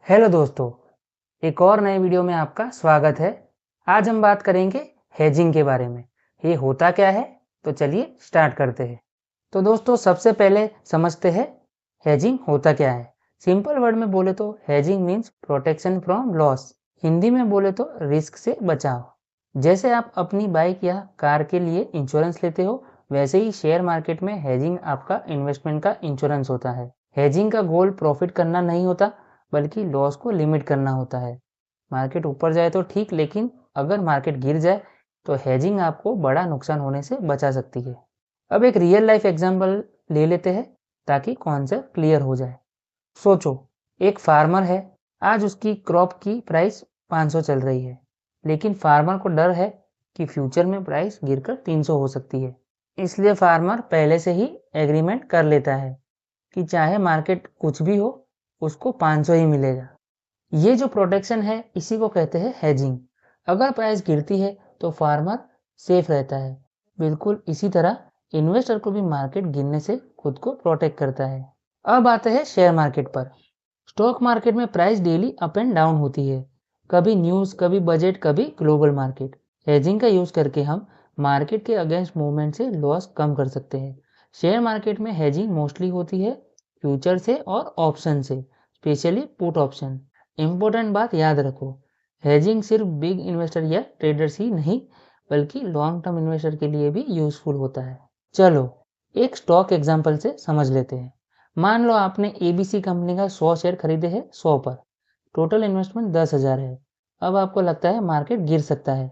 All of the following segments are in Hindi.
हेलो दोस्तों, एक और नए वीडियो में आपका स्वागत है। आज हम बात करेंगे हेजिंग के बारे में। ये होता क्या है? तो चलिए स्टार्ट करते हैं। तो दोस्तों सबसे पहले समझते हैं हेजिंग होता क्या है। सिंपल वर्ड में बोले तो hedging means protection from loss. Hindi में बोले तो रिस्क से बचाव। जैसे आप अपनी बाइक या कार के लिए इंश्योरेंस लेते हो, वैसे ही शेयर मार्केट में हेजिंग आपका इन्वेस्टमेंट का इंश्योरेंस होता है। हेजिंग का गोल प्रॉफिट करना नहीं होता, बल्कि लॉस को लिमिट करना होता है। मार्केट ऊपर जाए तो ठीक, लेकिन अगर मार्केट गिर जाए तो हेजिंग आपको बड़ा नुकसान होने से बचा सकती है। अब एक रियल लाइफ एग्जांपल ले लेते हैं ताकि कॉन्सेप्ट क्लियर हो जाए। सोचो, एक फार्मर है। आज उसकी क्रॉप की प्राइस 500 चल रही है, लेकिन फार्मर को डर है कि फ्यूचर में प्राइस गिरकर 300 हो सकती है। इसलिए फार्मर पहले से ही एग्रीमेंट कर लेता है कि चाहे मार्केट कुछ भी हो, उसको 500 ही मिलेगा। ये जो प्रोटेक्शन है, इसी को कहते हैं हेजिंग। अगर प्राइस गिरती है तो फार्मर सेफ रहता है। बिल्कुल इसी तरह इन्वेस्टर को भी मार्केट गिरने से खुद को प्रोटेक्ट करता है। अब आते हैं शेयर मार्केट पर। स्टॉक मार्केट में price daily up and down होती है। कभी न्यूज़, कभी बजट, कभी ग्लोबल मार्केट। हेजिंग का यूज करके हम मार्केट के अगेंस्ट मूवमेंट से लॉस कम कर सकते हैं। शेयर मार्केट में हेजिंग मोस्टली होती है फ्यूचर से और ऑप्शन से, स्पेशली पुट ऑप्शन। इंपॉर्टेंट बात याद रखो, हेजिंग सिर्फ बिग इन्वेस्टर या ट्रेडर्स ही नहीं, बल्कि लॉन्ग टर्म इन्वेस्टर के लिए भी यूजफुल होता है। चलो एक स्टॉक एग्जांपल से समझ लेते हैं। मान लो आपने एबीसी कंपनी का 100 शेयर खरीदे हैं 100 पर। टोटल इन्वेस्टमेंट 10,000 है। अब आपको लगता है मार्केट गिर सकता है,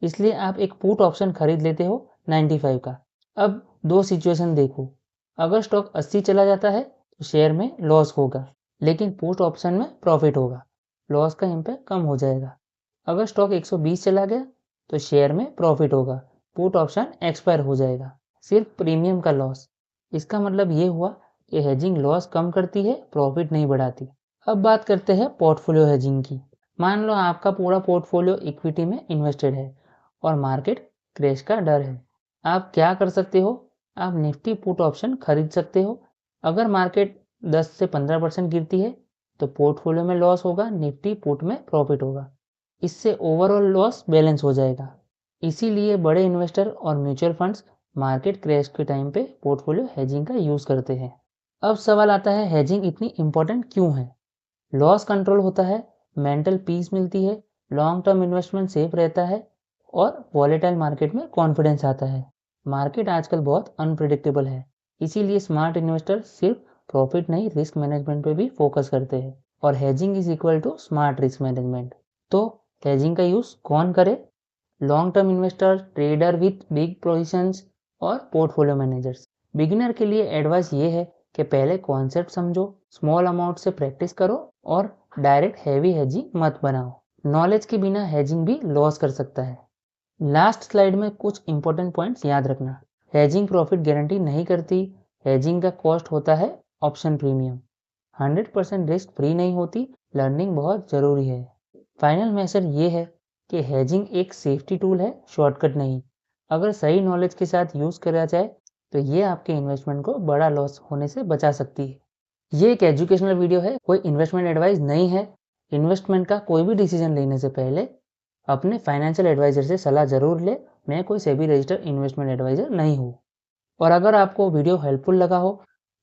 इसलिए आप एक पुट ऑप्शन खरीद लेते हो 95 का। अब दो सिचुएशन देखो। अगर स्टॉक 80 चला जाता है तो शेयर में लॉस होगा, लेकिन पुट ऑप्शन में प्रॉफिट होगा। लॉस का इम्पैक्ट कम हो जाएगा। अगर स्टॉक 120 चला गया तो शेयर में प्रॉफिट होगा, पुट ऑप्शन एक्सपायर हो जाएगा। सिर्फ प्रीमियम का लॉस। इसका मतलब ये हुआ कि हेजिंग लॉस कम करती है, प्रॉफिट नहीं बढ़ाती। अब बात करते हैं पोर्टफोलियो हेजिंग की। मान लो आपका पूरा पोर्टफोलियो इक्विटी में इन्वेस्टेड है और मार्केट क्रैश का डर है। आप क्या कर सकते हो? आप निफ्टी पुट ऑप्शन खरीद सकते हो। अगर मार्केट 10 से 15% गिरती है तो पोर्टफोलियो में लॉस होगा, निफ्टी पुट में प्रॉफिट होगा। इससे ओवरऑल लॉस बैलेंस हो जाएगा। इसीलिए बड़े इन्वेस्टर और म्यूचुअल फंड्स मार्केट क्रैश के टाइम पे पोर्टफोलियो हेजिंग का यूज करते हैं। अब सवाल आता है, हेजिंग इतनी इंपॉर्टेंट क्यों है? लॉस कंट्रोल होता है, मेंटल पीस मिलती है, लॉन्ग टर्म इन्वेस्टमेंट सेफ रहता है और वॉलेटाइल मार्केट में कॉन्फिडेंस आता है। मार्केट आजकल बहुत अनप्रिडिक्टेबल है, इसीलिए स्मार्ट इन्वेस्टर सिर्फ प्रॉफिट नहीं, रिस्क मैनेजमेंट पे भी फोकस करते हैं। और hedging is equal to smart risk management. तो हेजिंग का यूज कौन करे? Long term investor, trader with big positions और पोर्टफोलियो मैनेजर्स। बिगिनर के लिए एडवाइस ये है कि पहले कॉन्सेप्ट समझो, स्मॉल अमाउंट से प्रैक्टिस करो और डायरेक्ट हैवी हेजिंग मत बनाओ। नॉलेज के बिना हेजिंग भी लॉस कर सकता है। लास्ट स्लाइड में कुछ इंपॉर्टेंट पॉइंट्स याद रखना। हेजिंग प्रॉफिट गारंटी नहीं करती। हेजिंग का कॉस्ट होता है ऑप्शन प्रीमियम। 100% रिस्क फ्री नहीं होती, लर्निंग बहुत जरूरी है। फाइनल मैसेज ये है कि हेजिंग एक सेफ्टी टूल है, शॉर्टकट नहीं। अगर सही नॉलेज के साथ यूज करा जाए तो ये आपके इन्वेस्टमेंट को बड़ा लॉस होने से बचा सकती है। ये एक एजुकेशनल वीडियो है, कोई इन्वेस्टमेंट एडवाइस नहीं है। इन्वेस्टमेंट का कोई भी डिसीजन लेने से पहले अपने फाइनेंशियल एडवाइजर से सलाह जरूर ले। मैं कोई सेबी रजिस्टर्ड इन्वेस्टमेंट एडवाइजर नहीं हूँ। और अगर आपको वीडियो हेल्पफुल लगा हो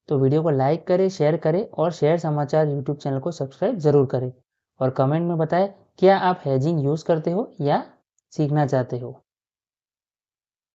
तो वीडियो को लाइक करें, शेयर करें और शेयर समाचार यूट्यूब चैनल को सब्सक्राइब जरूर करें। और कमेंट में बताएं क्या आप हेजिंग यूज करते हो या सीखना चाहते हो।